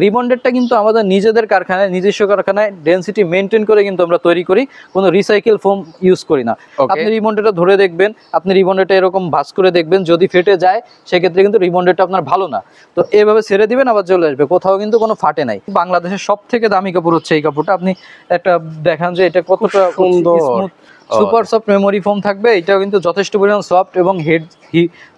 রিবন্ডেডটা কিন্তু আমাদের নিজেদের কারখানায়, নিজস্ব কারখানায় ডেনসিটি মেনটেন করে কিন্তু আমরা তৈরি করি, কোনো রিসাইকেল ফোম ইউজ করি না। আপনি রিবন্ডেডটা ধরে দেখবেন, আপনি রিবন্ডেডটা এরকম ভাঁজ করে দেখবেন, যদি ফেটে যায় সেক্ষেত্রে কিন্তু রিবন্ডেডটা আপনার ভালো না। তো এভাবে ছেড়ে দিবেন, আবার চলে আসবে, কোথাও কিন্তু কোনো ফাটে নাই। বাংলাদেশের সব থেকে দামি কাপড় হচ্ছে এই কাপড়টা। আপনি একটা দেখান যে এটা কতটা সুন্দর, smooth, super soft memory foam থাকবে। এটাও কিন্তু যথেষ্ট পরিমাণ সফট, এবং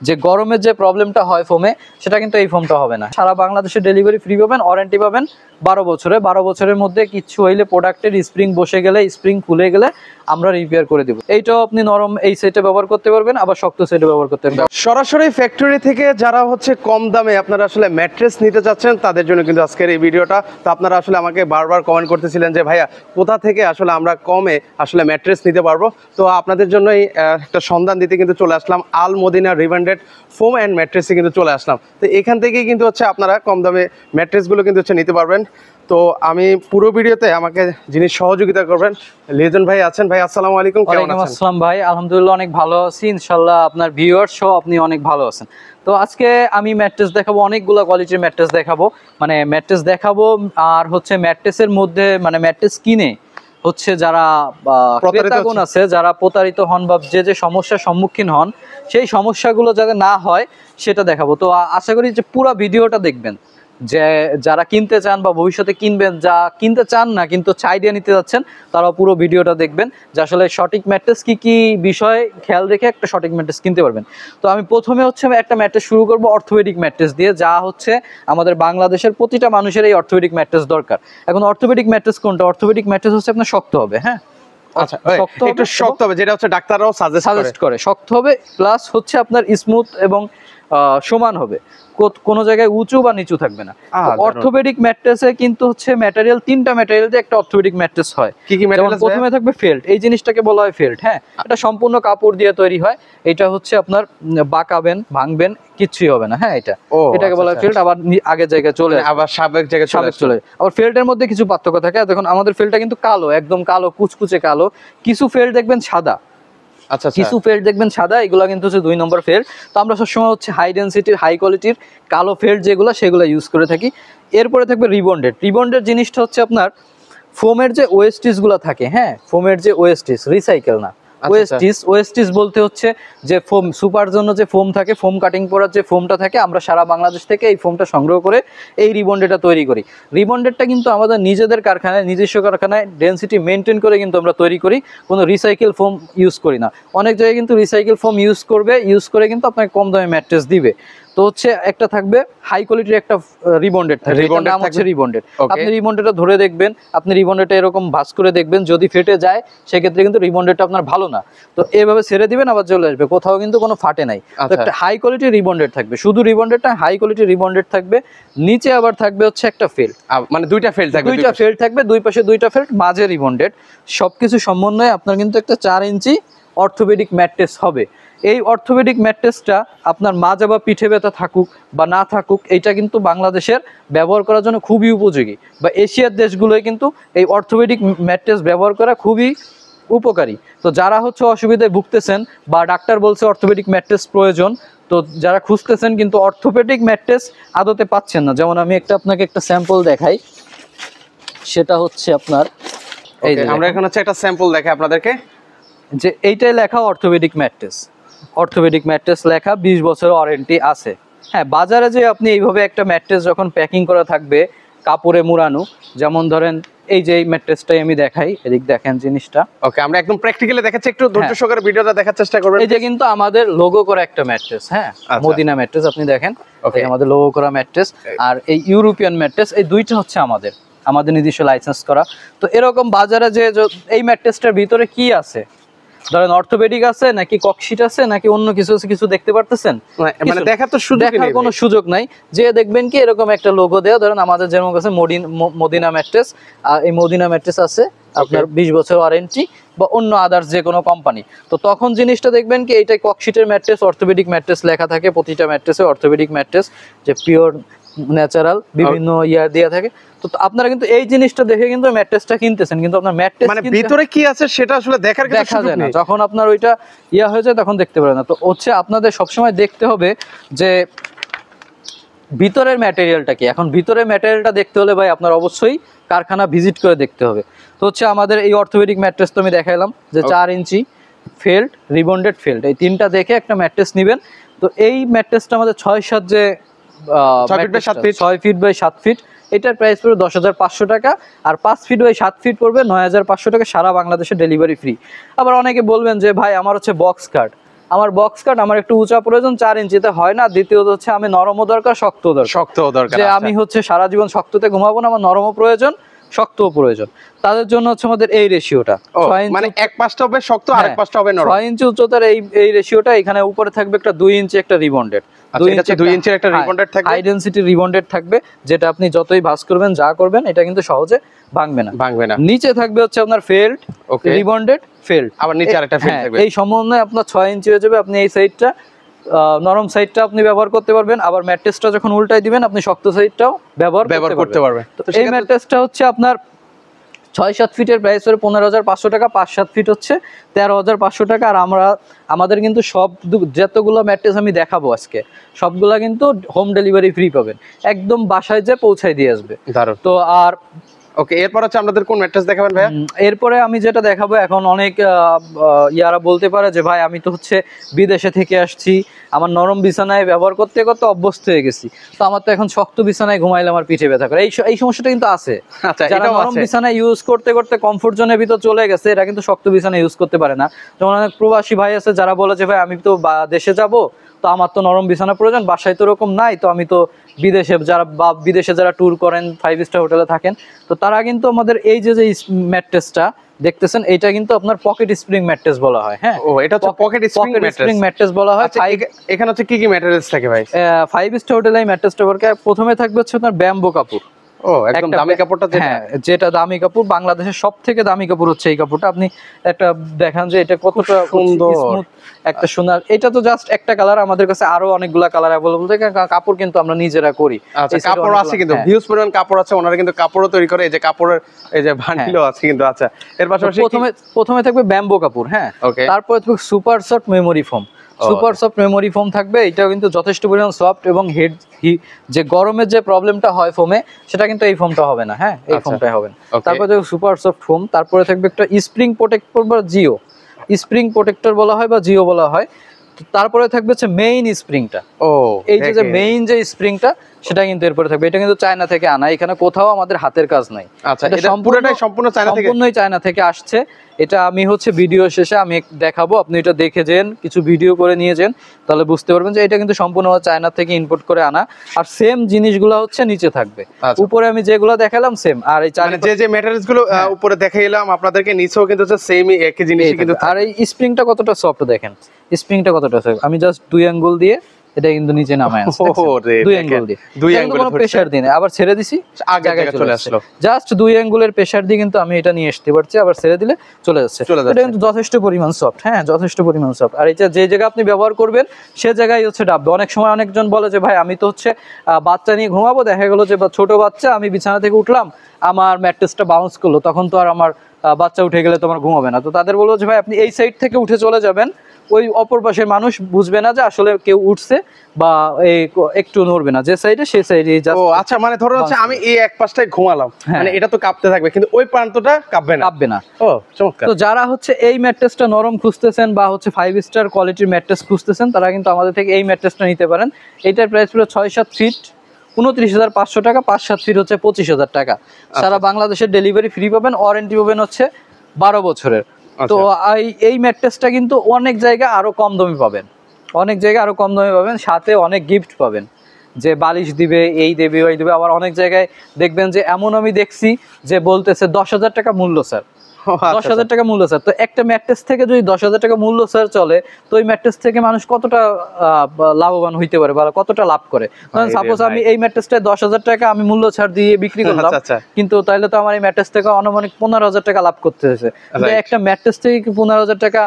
যে গরমের যে প্রবলেমটা হয় ফোমে, সেটা কিন্তু এই ফোমটা হবে না। সারা বাংলাদেশে ডেলিভারি ফ্রি পাবেন, ওয়ারেন্টি পাবেন 12 বছরে। 12 বছরের মধ্যে কিছু হইলে, প্রোডাক্টের স্প্রিং বসে গেলে, স্প্রিং খুলে গেলে আমরা রিপেয়ার করে দেব। এইটাও আপনি নরম এই সেটে ব্যবহার করতে পারবেন, আবার শক্ত সেটে ব্যবহার করতে পারবেন। সরাসরি ফ্যাক্টরি থেকে যারা হচ্ছে কম দামে আপনারা আসলে ম্যাট্রেস নিতে চাচ্ছেন, তাদের জন্য কিন্তু আজকের এই ভিডিওটা। তো আপনারা আসলে আমাকে বারবার কমেন্ট করতেছিলেন যে ভাইয়া কোথা থেকে আসলে আমরা কমে আসলে ম্যাট্রেস নিতে পারবো। তো আপনাদের জন্যই একটা সন্ধান দিতে কিন্তু চলে আসলাম আল মদিনা রিবন্ডেড ফোম অ্যান্ড ম্যাট্রেসে কিন্তু চলে আসলাম। তো এখান থেকেই কিন্তু হচ্ছে আপনারা কম দামে ম্যাট্রেসগুলো কিন্তু হচ্ছে নিতে পারবেন। তো আমি পুরো ভিডিওতে আমাকে যিনি সহযোগিতা করবেন, লিজন ভাই আছেন। ভাই আসসালামু আলাইকুম, কেমন আছেন? আসসালাম ভাই, আলহামদুলিল্লাহ অনেক ভালো আছি, ইনশাআল্লাহ আপনার ভিউয়ার্স সহ আপনি অনেক ভালো আছেন। তো আজকে আমি ম্যাট্রেস দেখাবো, অনেকগুলো কোয়ালিটির ম্যাট্রেস দেখাবো, মানে ম্যাট্রেস দেখাবো। আর হচ্ছে ম্যাট্রেসের মধ্যে, মানে ম্যাট্রেস কিনে হচ্ছে যারা ক্রেতাগণ আছে, যারা প্রতারিত হন বা যে সমস্যার সম্মুখীন হন, সেই সমস্যাগুলো যাতে না হয় সেটা দেখাবো। তো আশা করি যে পুরো ভিডিওটা দেখবেন, যে যারা কিনতে চান বা ভবিষ্যতে কিনবেন, যা কিনতে চান না কিন্তু আইডিয়া নিতে যাচ্ছেন, তারা পুরো ভিডিওটা দেখবেন, যে আসলে সঠিক ম্যাট্রেস কি কি বিষয় খেয়াল রেখে একটা সঠিক ম্যাট্রেস কিনতে পারবেন। তো আমি প্রথমে হচ্ছে একটা ম্যাট্রেস শুরু করব অর্থোপেডিক ম্যাট্রেস দিয়ে, যা হচ্ছে আমাদের বাংলাদেশের প্রতিটা মানুষের এই অর্থোপেডিক ম্যাট্রেস দরকার। এখন অর্থোপেডিক ম্যাট্রেস কোনটা? অর্থোপেডিক ম্যাট্রেস হচ্ছে আপনার শক্ত হবে, হ্যাঁ, আচ্ছা, একটু শক্ত হবে, যেটা হচ্ছে ডাক্তাররাও সাজেস্ট করে। শক্ত হবে, প্লাস হচ্ছে আপনার স্মুথ এবং সমান হবে, কোনো জায়গায় উঁচু বা নিচু থাকবে না। অর্থোপেডিক ম্যাট্রেসে কিন্তু হচ্ছে ম্যাটেরিয়াল, 3টা ম্যাটেরিয়াল দিয়ে একটা অর্থোপেডিক ম্যাট্রেস হয়। কি কি ম্যাটেরিয়াল? প্রথমে থাকবে ফেল্ট, এই জিনিসটাকে বলা হয় ফেল্ট, হ্যাঁ, এটা সম্পূর্ণ কাপড় দিয়ে তৈরি হয়। এটা হচ্ছে আপনার বাঁকাবেন, ভাঙবেন, কিচ্ছুই হবে না, হ্যাঁ, এটাকে বলা হয় ফেল্ট। আবার আগের জায়গায় চলে, আবার সাবেক জায়গায় চলে। আবার ফেল্টের মধ্যে কিছু পার্থক্য থাকে। দেখুন আমাদের ফেল্টটা কিন্তু কালো, একদম কালো, কুচকুচে কালো। কিছু ফেল্ট দেখবেন সাদা, কিছু ফেল্ট দেখবেন সাদা, এগুলো কিন্তু হচ্ছে 2 নম্বর ফেল্ট। তো আমরা সবসময় হচ্ছে হাই ডেনসিটির, হাই কোয়ালিটির কালো ফেল্ট যেগুলো, সেগুলো ইউজ করে থাকি। এরপরে থাকবে রিবন্ডেড। রিবন্ডেড জিনিসটা হচ্ছে আপনার ফোমের যে ওয়েস্টিস গুলো থাকে, হ্যাঁ, ফোমের যে ওয়েস্টিস, রিসাইকেল না, ওয়েস্টিস বলতে হচ্ছে যে ফোম, সুপার জন্য যে ফোম থাকে, ফোম কাটিং করার যে ফোমটা থাকে, আমরা সারা বাংলাদেশ থেকে এই ফোমটা সংগ্রহ করে এই রিবন্ডেডটা তৈরি করি। রিবন্ডেডটা কিন্তু আমাদের নিজেদের কারখানায়, নিজস্ব কারখানায় ডেনসিটি মেনটেন করে কিন্তু আমরা তৈরি করি, কোনো রিসাইকেল ফোম ইউজ করি না। অনেক জায়গায় কিন্তু রিসাইকেল ফোম ইউজ করে কিন্তু আপনাকে কম দামে ম্যাট্রেস দিবে। তো হচ্ছে একটা থাকবে হাই কোয়ালিটির একটা রিবন্ডেড থাকবে, নাম হচ্ছে রিবন্ডেড। আপনি রিবন্ডেডটা ধরে দেখবেন, আপনি রিবন্ডেডটা এরকম ভাঁজ করে দেখবেন, যদি ফেটে যায় সেক্ষেত্রে কিন্তু রিবন্ডেডটা আপনার ভালো না। তো এভাবে ছেড়ে দিবেন, আবার চলে আসবে, কোথাও কিন্তু কোনো ফাটে নাই। তো একটা হাই কোয়ালিটির রিবন্ডেড থাকবে, শুধু রিবন্ডেডটা হাই কোয়ালিটির রিবন্ডেড থাকবে। নিচে আবার থাকবে হচ্ছে একটা ফেল্ট, মানে দুইটা ফেল্ট থাকবে, দুই পাশে দুইটা ফেল্ট, মাঝে রিবন্ডেড। সবকিছু সমন্বয়ে আপনার কিন্তু একটা 4 ইঞ্চি অর্থোপেডিক ম্যাট্রেস হবে। এই অর্থোপেডিক ম্যাট্রেসটা আপনার মাজা বা পিঠে ব্যথা থাকুক বা না থাকুক, এটা কিন্তু বাংলাদেশের ব্যবহার করার জন্য খুবই উপযোগী, বা এশিয়ার দেশগুলোয় কিন্তু এই অর্থোপেডিক ম্যাট্রেস ব্যবহার করা খুবই উপকারী। তো যারা হচ্ছে অসুবিধায় ভুগতেছেন বা ডাক্তার বলছে অর্থোপেডিক ম্যাট্রেস প্রয়োজন, তো যারা খুঁজতেছেন কিন্তু অর্থোপেডিক ম্যাট্রেস আদতে পাচ্ছেন না, যেমন আমি আপনাকে একটা স্যাম্পল দেখাই, সেটা হচ্ছে আপনার এই যে আমরা এখন হচ্ছে একটা স্যাম্পল দেখাই আপনাদেরকে, যে এইটাই লেখা অর্থোপেডিক ম্যাট্রেস। অর্থোপেডিক ম্যাট্রেস লেখা, 20 বছরের ওয়ারেন্টি আছে। হ্যাঁ, বাজারে যে আপনি এইভাবে একটা ম্যাট্রেস যখন প্যাকিং করা থাকবে, কাপড়ে মুড়ানো, যেমন ধরেন এই যে এই ম্যাট্রেসটাই আমি দেখাই, এদিক দেখেন জিনিসটা। ওকে, আমরা একদম প্র্যাকটিক্যালি দেখাচ্ছি, একটু ধৈর্য সহকারে ভিডিওটা দেখার চেষ্টা করবেন। এই যে কিন্তু আমাদের লোগো করা একটা ম্যাট্রেস, হ্যাঁ, মদিনা ম্যাট্রেস, আপনি দেখেন, এই আমাদের লোগো করা ম্যাট্রেস। আর এই ইউরোপিয়ান ম্যাট্রেস, এই দুইটা হচ্ছে আমাদের নিজস্ব লাইসেন্স করা। তো এরকম বাজারে যে এই ম্যাট্রেসটার ভিতরে কি আছে, ধরেন অর্থোপেডিক আছে নাকি ককশিট আছে নাকি অন্য কিছু আছে, কিছু দেখতে পারতেছেন? মানে দেখার কোনো সুযোগ নাই। যে দেখবেন কি এরকম একটা লোগো দেওয়া, ধরেন আমাদের যেমন আছে মদিনা ম্যাট্রেস, এই মদিনা ম্যাট্রেস আছে আপনার 20 বছর ওয়ারেন্টি, বা অন্য আদার্স যে কোনো কোম্পানি। তো তখন জিনিসটা দেখবেন কি এইটাই ককশিটের ম্যাট্রেস, অর্থোপেডিক ম্যাট্রেস লেখা থাকে প্রতিটা ম্যাট্রেসে, অর্থোপেডিক ম্যাট্রেস, যে পিওর ন্যাচারাল বিভিন্ন ইয়ার দেয়া থাকে। তো আপনারা কিন্তু এই জিনিসটা দেখে কিন্তু ম্যাট্রেসটা কিনতেছেন, কিন্তু আপনার ম্যাট্রেস মানে ভিতরে কি আছে সেটা আসলে দেখা যায় না। যখন আপনার ওইটা ইয়া হয়ে যায় তখন দেখতে পারেন না। তো হচ্ছে আপনাদের সবসময় দেখতে হবে যে ভিতরের ম্যাটেরিয়ালটা কি, এখন ভিতরের ম্যাটেরিয়ালটা দেখতে হলে ভাই আপনার অবশ্যই কারখানা ভিজিট করে দেখতে হবে। তো হচ্ছে আমাদের এই অর্থোপেডিক ম্যাট্রেস তো আমি দেখাইলাম যে 4 ইঞ্চি ফেল্ড, রিবন্ডেড ফেল্ড, এই তিনটা দেখে একটা ম্যাট্রেস নেবেন। তো এই ম্যাট্রেসটা আমাদের 6/7 যে 6 ফিট বাই 7 ফিট, এটার প্রাইস পড়বে 10,500 টাকা। আর 5 ফিট বাই 7 ফিট পড়বে 9,500 টাকা, সারা বাংলাদেশে ডেলিভারি ফ্রি। আবার অনেকে বলবেন যে ভাই আমার হচ্ছে বক্স কাট, আমার একটু উঁচা প্রয়োজন, 4 ইঞ্চিতে হয় না। দ্বিতীয়ত হচ্ছে আমি নরমও দরকার, শক্তও দরকার, যে আমি হচ্ছে সারা জীবন শক্ততে ঘুমাবো না, আমার নরমও প্রয়োজন, শক্তও প্রয়োজন। তাদের জন্য হচ্ছে আমাদের এই রেশিওটা, মানে এক পাশটা হবে শক্ত আর এক পাশটা হবে নরম। 6 ইঞ্চি উচ্চতার এই রেশিওটা, এখানে উপরে থাকবে একটা 2 ইঞ্চি একটা রিবন্ডেড, 2 ইঞ্চির একটা রিবন্ডেড থাকবে, হাই ডেনসিটি রিবন্ডেড থাকবে, যেটা আপনি যতই ভাঁজ করবেন যা করবেন এটা কিন্তু সহজে ভাঙবে না। নিচে থাকবে হচ্ছে আপনার ফেল্ড, রিবন্ডেড ফেল্ড, আবার নিচে আরেকটা ফেল্ড থাকবে। এই সমন্বয়ে আপনার 6 ইঞ্চি হয়ে যাবে। আপনি এই সাইডটা নরম সাইডটা আপনি ব্যবহার করতে পারবেন, আবার ম্যাট্রেসটা যখন উল্টাই দিবেন আপনি শক্ত সাইডটাও ব্যবহার করতে পারবেন। তো এই ম্যাট্রেসটা হচ্ছে আপনার 6-7 ফিটের প্রাইস হলো 15,500 টাকা, 5-7 ফিট হচ্ছে 13,500 টাকা। আর আমাদের কিন্তু যতগুলো ম্যাট্রেস আমি দেখাবো আজকে সবগুলা কিন্তু হোম ডেলিভারি ফ্রি পাবেন, একদম বাসায় যে পৌঁছায় দিয়ে আসবে। তো আর ওকে, এরপর হচ্ছে আপনাদের কোন ম্যাট্রেস দেখাবেন ভাইয়া? এরপরে আমি যেটা দেখাবো, এখন অনেক ইয়ারা বলতে পারে যে ভাই আমি তো হচ্ছে বিদেশে থেকে আসছি, আমার নরম বিছানায় ব্যবহার করতে করতে অভ্যস্ত হয়ে গেছি, তো আমার তো এখন শক্ত বিছানায় ঘুমাইলে আমার পিঠে ব্যথা করে, এই সমস্যাটা কিন্তু আছে। যারা নরম বিছানায় ইউজ করতে করতে কমফোর্ট জোনের ভিতর চলে গেছে, এরা কিন্তু শক্ত বিছানায় ইউজ করতে পারে না। যেমন অনেক প্রবাসী ভাই আছে যারা বলে যে ভাই আমি তো দেশে যাব, তো আমার তো নরম বিছানা প্রয়োজন, বাসায় তো এরকম নাই, তো আমি তো বিদেশে যারা ট্যুর করেন 5 স্টার হোটেলে থাকেন, তো তারা কিন্তু আমাদের এই যে ম্যাট্রেসটা দেখতেছেন, এটা কিন্তু আপনার পকেট স্প্রিং ম্যাট্রেস বলা হয়। হ্যাঁ, এটা হচ্ছে পকেট স্প্রিং ম্যাট্রেস বলা হয়। এখানে হচ্ছে কি ম্যাটেরিয়ালস থাকে ভাই? 5 স্টার হোটেলে এই ম্যাট্রেসটা প্রথমে থাকবে হচ্ছে আপনার ব্যাম্বো কাপড়। একদম দামি কাপড়টা, যেটা দামি কাপড়, বাংলাদেশের সবথেকে দামি কাপড় হচ্ছে এই কাপড়টা। আপনি একটা দেখান যে এটা কতটা সুন্দর, একটা সোনার। এটা তো জাস্ট একটা কালার, আমাদের কাছে আরো অনেকগুলা কালার अवेलेबल থাকে। কাপড় কিন্তু আমরা নিজেরা করি। আচ্ছা, কাপড় আছে কিন্তু হিউজ পরিমাণ কাপড় আছে, ওনারা কিন্তু কাপড়ও তৈরি করে, এই যে কাপড়ের এই যে বান্ডিলও আছে কিন্তু। আচ্ছা, এর পাশাপাশি প্রথমে থাকবে ব্যাম্বো কাপড়, হ্যাঁ, তারপরে থাকবে super soft memory foam. Super soft memory foam থাকবে, এটাও কিন্তু যথেষ্ট পরিমাণ সফট, এবং যে গরমের যে প্রবলেমটা হয় ফোমে, সেটা কিন্তু এই ফোমটা হবে না। হ্যাঁ, এই ফোমটাই হবে না। তারপরে থাকবে সুপার সফট ফোম, তারপরে থাকবে একটা স্প্রিং প্রোটেক্টর বা জিও স্প্রিং প্রোটেক্টর বলা হয় বা জিও বলা হয়। তারপরে থাকবে হচ্ছে মেইন স্প্রিংটা। এই যে মেইন যে স্প্রিংটা, সেটা কিন্তু এরপরে থাকবে। এটা কিন্তু চায়না থেকে আনা, এখানে কোথাও আমাদের হাতের কাজ নাই। আচ্ছা, এটা সম্পূর্ণই চায়না থেকে আসছে। এটা আমি হচ্ছে ভিডিও শেষে আমি দেখাবো, আপনি এটা দেখে যান, কিছু ভিডিও করে নিয়ে যান, তাহলে বুঝতে পারবেন যে এটা কিন্তু সম্পূর্ণ চায়না থেকে ইম্পোর্ট করে আনা। আর সেম জিনিসগুলো হচ্ছে নিচে থাকবে, উপরে আমি যেগুলো দেখালাম সেম। আর এই যে ম্যাটেরিয়ালস গুলো উপরে দেখাইলাম আপনাদেরকে, নিচেও কিন্তু সেমই একই জিনিসই কিন্তু। আর এই স্প্রিংটা কতটা সফট দেখেন, স্প্রিংটা কতটা সফট। আমি জাস্ট 2 আঙ্গুল দিয়ে এটা কিন্তু নিচে নামায় আছে, 2 আঙ্গুল দিয়ে, 2 আঙ্গুল প্রেসার দিনে আবার ছেড়ে দিছি, জায়গায় চলে আসলো। জাস্ট 2 আঙ্গুলের প্রেসার দিয়ে কিন্তু আমি এটা নিয়ে আসতে পারছি, আবার ছেড়ে দিলে চলে যাচ্ছে। এটা কিন্তু যথেষ্ট পরিমাণ সফট। হ্যাঁ, যথেষ্ট পরিমাণ সফট। আর এটা যে জায়গা আপনি ব্যবহার করবেন সে জায়গায় হচ্ছে ডাববে। অনেক সময় অনেকজন বলে যে ভাই আমি তো হচ্ছে বাচ্চা নিয়ে ঘুমাবো, দেখা গেলো যে ছোট বাচ্চা, আমি বিছানা থেকে উঠলাম, আমার ম্যাট্রেসটা বাউন্স করলো, তখন তো আর আমার বাচ্চা উঠে গেলে তোমার ঘুমাবে না। তো তাদের বলবো যে ভাই আপনি এই সাইড থেকে উঠে চলে যাবেন, ওই অপর পাশের মানুষ বুঝবে না যে আসলে কেউ উঠছে বা একটু নড়বে না, যে সাইডে সেই সাইডে। আচ্ছা, মানে ধরো হচ্ছে আমি এই এক পাশটায় ঘুমালাম, মানে এটা তো কাঁপতে থাকবে, কিন্তু ওই প্রান্তটা কাঁপবে না। চমৎকার। তো যারা হচ্ছে এই ম্যাট্রেসটা নরম খুঁজতেছেন বা হচ্ছে 5 স্টার কোয়ালিটির ম্যাট্রেস খুঁজতেছেন, তারা কিন্তু আমাদের থেকে এই ম্যাট্রেসটা নিতে পারেন। এটার প্রাইস পুরো 6-7 ফিট 29,500 টাকা, 5-7 ফিট হচ্ছে 25,000 টাকা। সারা বাংলাদেশের ডেলিভারি ফ্রি পাবেন, ওয়ারেন্টি পাবেন হচ্ছে 12 বছরের। তো এই ম্যাট্রেসটা কিন্তু অনেক জায়গায় আরো কম দামে পাবেন, সাথে অনেক গিফট পাবেন, যে বালিশ দিবে, এই দেবে, ওই দেবে। আবার অনেক জায়গায় দেখবেন যে এমন আমি দেখছি যে বলতেছে 10,000 টাকা মূল্য স্যার, 10,000 টাকা মূল্য স্যার। তো একটা ম্যাট্রেস থেকে যদি 10,000 টাকা মূল্য স্যার চলে, তো ওই ম্যাট্রেস থেকে মানুষ কতটা লাভবান হইতে পারে বা কতটা লাভ করে। সাপোজ আমি এই ম্যাট্রেসটা 10,000 টাকা আমি মূল্য ছাড় দিয়ে বিক্রি করলাম, কিন্তু তাইলে তো আমার এই ম্যাট্রেস থেকে আনুমানিক 15,000 টাকা লাভ করতে হয়েছে। একটা ম্যাট্রেস থেকে 15,000 টাকা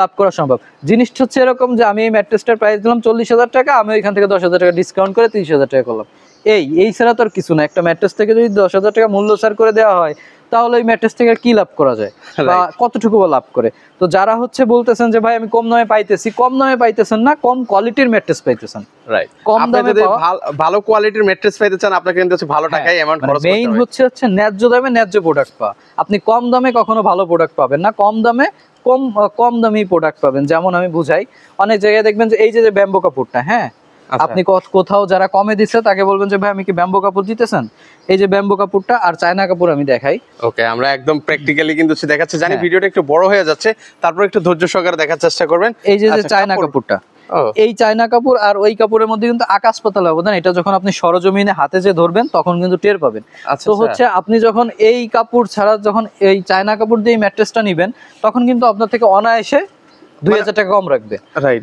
লাভ করা সম্ভব? জিনিসটা হচ্ছে এরকম যে আমি এই ম্যাট্রেসটার প্রাইস দিলাম 40,000 টাকা, আমি ওইখান থেকে 10,000 টাকা ডিসকাউন্ট করে 30,000 টাকা করলাম। এই ছাড়া তো আর কিছু না। একটা ম্যাট্রেস থেকে যদি 10,000 টাকা মূল্য ছাড় করে দেওয়া হয়, তাহলে এই ম্যাট্রেস থেকে কি লাভ করা যায় বা কতটুকু লাভ করে। তো যারা হচ্ছে বলতেছেন যে ভাই আমি কম দামে পাইতেছি, কম দামে পাইতেছেন না, কম কোয়ালিটির ম্যাট্রেস পাইতেছেন। রাইট, কম দামে যদি ভালো কোয়ালিটির ম্যাট্রেস পাইতে চান আপনাকে কিন্তু ভালো টাকায় অ্যামাউন্ট খরচ করতে হবে। মেইন হচ্ছে ন্যায্য দামে ন্যায্য প্রোডাক্ট পাওয়া। আপনি কম দামে কখনো ভালো প্রোডাক্ট পাবেন না, কম দামে কম দামি প্রোডাক্ট পাবেন। যেমন আমি বুঝাই, অনেক জায়গায় দেখবেন যে এই যে ব্যাম্বো কাপড়টা, হ্যাঁ আপনি কোথাও যারা কমে দিচ্ছে তাকে বলবেন যে ভাই আমি কি ব্যাম্বো কাপড় দিতেছেন, এই যে ব্যাম্বো কাপড়টা আর চায়না কাপড় আমি দেখাই। ওকে, আমরা একদম প্র্যাকটিক্যালি কিন্তু দেখাচ্ছি, জানি ভিডিওটা একটু বড় হয়ে যাচ্ছে, তারপর একটু ধৈর্য সহকারে দেখার চেষ্টা করবেন। এই যে চায়না কাপড়টা, এই চায়না কাপড় আর ওই কাপড়ের মধ্যে কিন্তু আকাশ পাতাল ব্যবধান। এটা যখন আপনি সরজমিনে হাতে যে ধরবেন তখন কিন্তু টের পাবেন। তো হচ্ছে আপনি যখন এই কাপড় ছাড়া যখন এই চায়না কাপড় দিয়ে ম্যাট্রেসটা নিবেন তখন কিন্তু আপনার থেকে অনায়াসে 2000 টাকা কম রাখবে,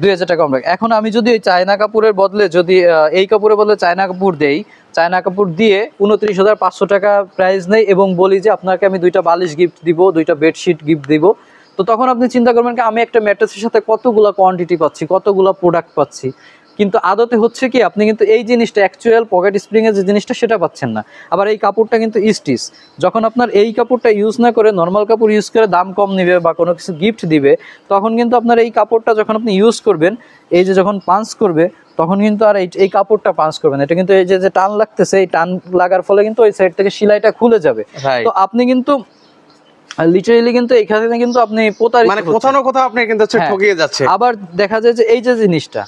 2000 টাকা কম রাখবে। এখন আমি যদি এই চায়না কাপড়ের বদলে যদি এই কাপড়ের বদলে চায়না কাপড় দেই, চায়না কাপড় দিয়ে 29,500 টাকা প্রাইস নেই এবং বলি যে আপনাকে আমি 2টা বালিশ গিফট দিব, 2টা বেডশিট গিফট দিব, তো তখন আপনি চিন্তা করবেন কি আমি একটা ম্যাট্রেসের সাথে কতগুলো কোয়ান্টিটি পাচ্ছি, কতগুলো প্রোডাক্ট পাচ্ছি। কিন্তু আদতে হচ্ছে কি আপনি কিন্তু এই জিনিসটা অ্যাকচুয়াল পকেট স্প্রিং এর যে জিনিসটা সেটা পাচ্ছেন না। আবার এই কাপড়টা কিন্তু স্টিচ, যখন আপনার এই কাপড়টা ইউজ না করে নর্মাল কাপড় ইউজ করে দাম কম নেবে বা কোনো কিছু গিফট দিবে, তখন কিন্তু আপনার এই কাপড়টা যখন আপনি ইউজ করবেন, এই যে যখন পাঞ্চ করবে তখন কিন্তু আর এই কাপড়টা পাঞ্চ করবে না। এটা কিন্তু এই যে টান লাগতেছে, এই টান লাগার ফলে কিন্তু ওই সাইড থেকে সেলাইটা খুলে যাবে। তো আপনি কিন্তু লিটারালি কিন্তু এখানে কিন্তু আপনি প্রতারিত, মানে কোথাও না কোথাও আপনি কিন্তু ঠকিয়ে যাচ্ছে। আবার দেখা যায় যে এই যে জিনিসটা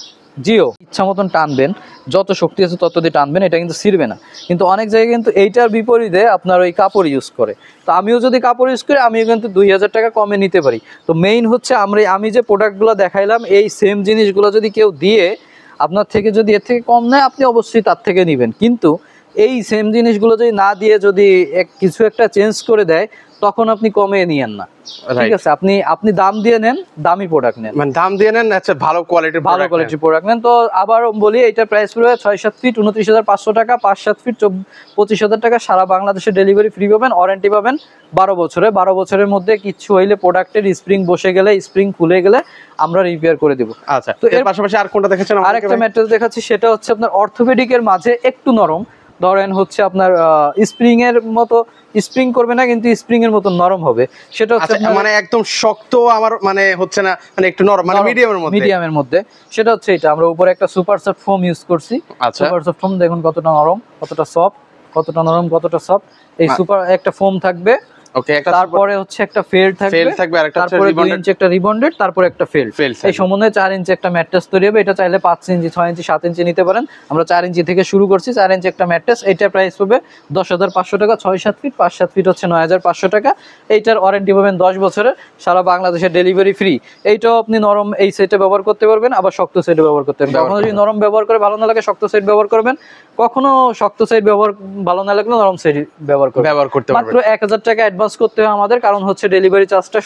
জিও ইচ্ছা মতন টানবেন, যত শক্তি আছে তত দিয়ে টানবেন, এটা কিন্তু ছিড়বে না। কিন্তু অনেক জায়গায় কিন্তু এইটার বিপরীতে আপনার ওই কাপড় ইউজ করে। তো আমিও যদি কাপড় ইউজ করি আমিও কিন্তু 2000 টাকা কমে নিতে পারি। তো মেইন হচ্ছে আমি যে প্রোডাক্টগুলো দেখাইলাম এই সেম জিনিসগুলো যদি কেউ দিয়ে আপনার থেকে যদি এর থেকে কম নেয় আপনি অবশ্যই তার থেকে নেবেন। কিন্তু এই সেম জিনিসগুলো যদি না দিয়ে যদি কিছু একটা চেঞ্জ করে দেয় তখন আপনি কমে নিয়েন না, ঠিক আছে? আপনি দাম দিয়ে নেন, দামি প্রোডাক্ট নেন, মানে দাম দিয়ে নেন, আচ্ছা ভালো কোয়ালিটির প্রোডাক্ট নেন। তো আবার বলি এটা প্রাইস পড়বে 6-7 ফিট 29,500 টাকা, 5-7 ফিট 25,000 টাকা। সারা বাংলাদেশে ডেলিভারি ফ্রি পাবেন, ওয়ারেন্টি পাবেন 12 বছরের মধ্যে কিছু হইলে প্রোডাক্টের স্প্রিং বসে গেলে, স্প্রিং খুলে গেলে আমরা রিপেয়ার করে দেব। আচ্ছা, তো এর পাশাপাশি আর কোনটা দেখাচ্ছেন? আরেকটা ম্যাট্রেস দেখাচ্ছি, সেটা হচ্ছে আপনার অর্থোপেডিকের মাঝে একটু নরম। ধরেন হচ্ছে আপনার স্প্রিং এর মতো স্প্রিং করবে না কিন্তু স্প্রিং এর মতো নরম হবে। সেটা হচ্ছে মানে একদম শক্ত আমার মানে হচ্ছে না, মানে একটু নরম, মানে মিডিয়ামের মধ্যে। সেটা হচ্ছে এটা আমরা উপরে একটা সুপার সফট ফোম ইউজ করছি। সুপার সফট ফোম দেখুন কতটা নরম, কতটা সফট, কতটা নরম, কতটা সফট। এই সুপার একটা ফোম থাকবে, তারপরে হচ্ছে একটা ফেল্ড থাকবে, তারপরে 2 ইঞ্চি একটা রিবন্ডেড, তারপরে একটা ফেল্ড। এই সমন্বয়ে 4 ইঞ্চি একটা ম্যাট্রেস তৈরি হবে। এটা চাইলে 5 ইঞ্চি, 6 ইঞ্চি, 7 ইঞ্চি নিতে পারেন। আমরা 4 ইঞ্চি থেকে শুরু করছি। 4 ইঞ্চি একটা ম্যাট্রেস, এটা প্রাইস পাবে 10,500 টাকা। 6-7 ফিট, 5-7 ফিট হচ্ছে 9,500 টাকা। এইটার ওয়ারেন্টি পাবেন 10 বছরের, সারা বাংলাদেশের ডেলিভারি ফ্রি। এইটাও আপনি নরম এই সেটে ব্যবহার করতে পারবেন, আবার শক্ত সেটে ব্যবহার করতে পারবেন। কখনো যদি নরম ব্যবহার করে ভালো না লাগে শক্ত সেট ব্যবহার করবেন, কখনো শক্ত সেট ব্যবহার ভালো না লাগলে নরম সেট ব্যবহার করতে পারবেন। মাত্র 1000 টাকা অ্যাডভান্স করতে হয় আমাদের, কারণ হচ্ছে ডেলিভারি চার্জটা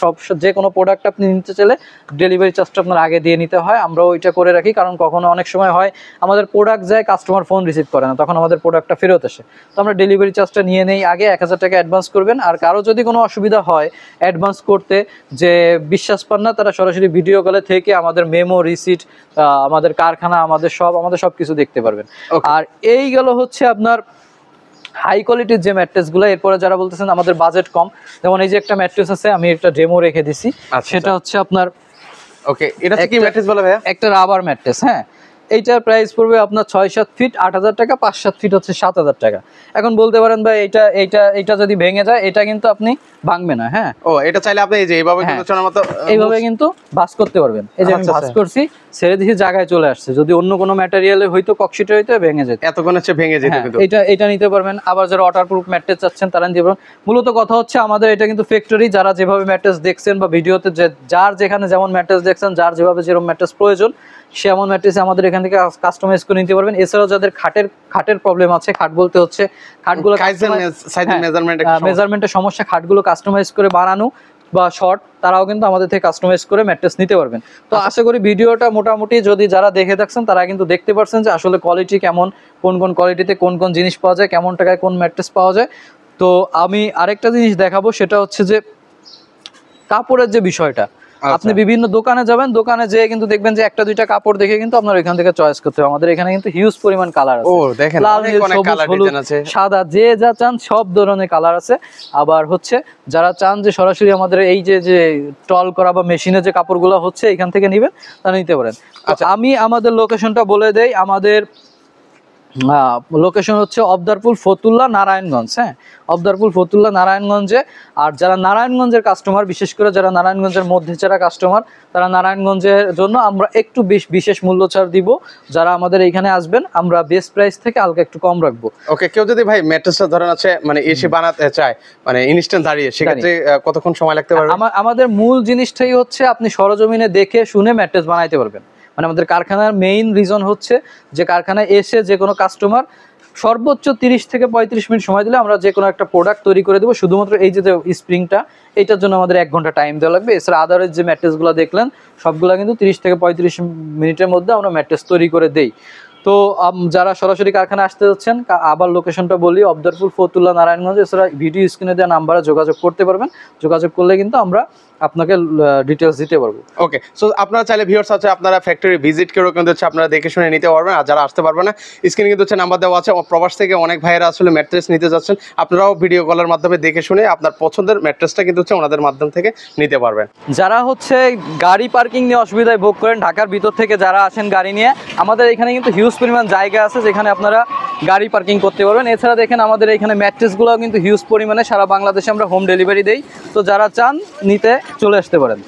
যে কোনো প্রোডাক্ট আপনি নিতে চাইলে ডেলিভারি চার্জটা আপনার আগে দিয়ে নিতে হয়। আমরাও ওইটা করে রাখি, কারণ কখনো অনেক সময় হয় আমাদের প্রোডাক্ট যায়, কাস্টমার ফোন রিসিভ করে না, তখন আমাদের প্রোডাক্টটা ফেরত আসে। তো আমরা ডেলিভারি চার্জটা নিয়ে নেই আগে। 1000 টাকা অ্যাডভান্স করবেন। আর কারো যদি কোনো অসুবিধা হয় অ্যাডভান্স করতে, যে বিশ্বাস পান না, তারা সরাসরি ভিডিও কলে থেকে আমাদের মেমো, রিসিট, আমাদের কারখানা, আমাদের সব কিছু দেখতে পারবেন। আর এই গেল হচ্ছে আপনার হাই কোয়ালিটির যে ম্যাট্রেসগুলো। এরপরে যারা বলতেছেন আমাদের বাজেট কম, যেমন এই যে একটা ম্যাট্রেস আছে, আমি একটা ডেমো রেখে দিছি। সেটা হচ্ছে আপনার এটা কি ম্যাট্রেস বলে ভাইয়া? একটা রাবার ম্যাট্রেস। হ্যাঁ, এইটার প্রাইস পড়বে আপনার 6-7 ফিট 8,000 টাকা, 5-7 ফিট হচ্ছে 7,000 টাকা। এখন বলতে পারেন ভাই এইটা যদি ভেঙে যায়, এটা কিন্তু আপনি ভাঙবে না। হ্যাঁ, এটা চাইলে আপনি এই যে এইভাবে কিন্তু চলার মতো এইভাবে কিন্তু ভাঁজ করতে পারবেন। এই যে আমি ভাঁজ করছি, ছেড়ে দিয়ে জায়গায় চলে আসছে। যদি অন্য কোনো ম্যাটেরিয়ালে হয়তো ককশিটে হয়তো ভেঙে যেত, এতক্ষণ হচ্ছে ভেঙে যেত। কিন্তু এটা নিতে পারবেন। আবার যারা ওয়াটারপ্রুফ ম্যাট্রেস চাচ্ছেন তারা নিতে পারবেন। মূলত কথা হচ্ছে আমাদের এটা কিন্তু ফ্যাক্টরি, যারা যেভাবে ম্যাট্রেস দেখছেন বা ভিডিওতে যার যেখানে যেমন ম্যাট্রেস দেখছেন, যার যেভাবে যেরকম ম্যাট্রেস প্রয়োজন সেমন ম্যাট্রেস আমাদের এখান থেকে কাস্টমাইজ করে নিতে পারবেন। এছাড়াও যাদের খাটের প্রবলেম আছে, খাট বলতে হচ্ছে খাটগুলো মেজারমেন্টের সমস্যা, খাটগুলো কাস্টমাইজ করে বানানো বা শর্ট, তারাও কিন্তু আমাদের থেকে কাস্টমাইজ করে ম্যাট্রেস নিতে পারবেন। তো আশা করি ভিডিওটা মোটামুটি যদি যারা দেখে থাকছেন তারা কিন্তু দেখতে পারছেন যে আসলে কোয়ালিটি কেমন, কোন কোয়ালিটিতে কোন জিনিস পাওয়া যায়, কেমন টাকায় কোন ম্যাট্রেস পাওয়া যায়। তো আমি আরেকটা জিনিস দেখাবো, সেটা হচ্ছে যে কাপড়ের যে বিষয়টা। আপনি বিভিন্ন দোকানে যাবেন, দোকানে যেয়ে কিন্তু দেখবেন যে একটা দুইটা কাপড় দেখে কিন্তু আপনার এখান থেকে চয়েস করতে হবে। আমাদের এখানে কিন্তু হিউজ পরিমাণ কালার আছে। ও দেখেন লাল, অনেক নীল, অনেক সবুজ, কালার হলুদ, ডিজাইন আছে। সাদা, যে যা চান সব ধরনের কালার আছে। আবার হচ্ছে যারা চান যে সরাসরি আমাদের এই যে টল করা বা মেশিনে যে কাপড়গুলো হচ্ছে এখান থেকে নেবেন, তারা নিতে পারেন। আচ্ছা। আমি আমাদের লোকেশনটা বলে দেই। আমাদের লোকেশন হচ্ছে অবদারপুর, ফতুল্লা, নারায়ণগঞ্জ। হ্যাঁ, অবদারপুর, ফতুল্লা, নারায়ণগঞ্জে। আর যারা নারায়ণগঞ্জের কাস্টমার, বিশেষ করে যারা নারায়ণগঞ্জের মধ্যে যারা কাস্টমার, তারা নারায়ণগঞ্জের জন্য আমরা একটু বিশেষ মূল্য ছাড় দিব। যারা আমাদের এইখানে আসবেন আমরা বেস্ট প্রাইস থেকে হালকা একটু কম রাখবো। ওকে, কেউ যদি ভাই ম্যাট্রেসটা ধরেন আছে মানে এসে বানাতে চায়, মানে ইনস্ট্যান্ট দাঁড়িয়ে, সেক্ষেত্রে কতক্ষণ সময় লাগতে পারবে? আমাদের মূল জিনিসটাই হচ্ছে আপনি সরজমিনে দেখে শুনে ম্যাট্রেস বানাইতে পারবেন। মানে আমাদের কারখানার মেইন রিজন হচ্ছে যে কারখানায় এসে যে কোনো কাস্টমার সর্বোচ্চ 30 থেকে 35 মিনিট সময় দিলে আমরা যে কোনো একটা প্রোডাক্ট তৈরি করে দেবো। শুধুমাত্র এই যে স্প্রিংটা, এইটার জন্য আমাদের 1 ঘন্টা টাইম দেওয়া লাগবে। এছাড়া আদারের যে ম্যাট্রেসগুলো দেখলেন সবগুলো কিন্তু 30 থেকে 35 মিনিটের মধ্যে আমরা ম্যাট্রেস তৈরি করে দেই। তো যারা সরাসরি কারখানা আসতে যাচ্ছেন, আবার লোকেশনটা বলি, অবদারপুর, ফতুল্লা, নারায়ণগঞ্জ। এছাড়া ভিডিও স্ক্রিনে দেওয়া নাম্বারে যোগাযোগ করতে পারবেন। যোগাযোগ করলে কিন্তু আমরা আপনাকে ডিটেলস দিতে পারবো। ওকে, সো আপনারা চাইলে ভিউয়ার্স আছে আপনারা ফ্যাক্টরি ভিজিট করেও কিন্তু হচ্ছে আপনারা দেখে শুনে নিতে পারবেন। আর যারা আসতে পারবেন না, স্ক্রিনে কিন্তু হচ্ছে নাম্বার দেওয়া আছে। প্রবাস থেকে অনেক ভাইয়েরা আসলে ম্যাট্রেস নিতে যাচ্ছেন, আপনারাও ভিডিও কলের মাধ্যমে দেখে শুনে আপনার পছন্দের ম্যাট্রেসটা কিন্তু হচ্ছে ওনাদের মাধ্যম থেকে নিতে পারবেন। যারা হচ্ছে গাড়ি পার্কিং নিয়ে অসুবিধায় ভোগ করেন, ঢাকার ভিতর থেকে যারা আসেন গাড়ি নিয়ে, আমাদের এখানে কিন্তু হিউজ পরিমাণ জায়গা আছে যেখানে আপনারা গাড়ি পার্কিং করতে পারবেন। এছাড়া দেখেন আমাদের এখানে ম্যাট্রেসগুলোও কিন্তু হিউজ পরিমাণে সারা বাংলাদেশে আমরা হোম ডেলিভারি দেই। তো যারা চান নিতে চলে আসতে পারেন।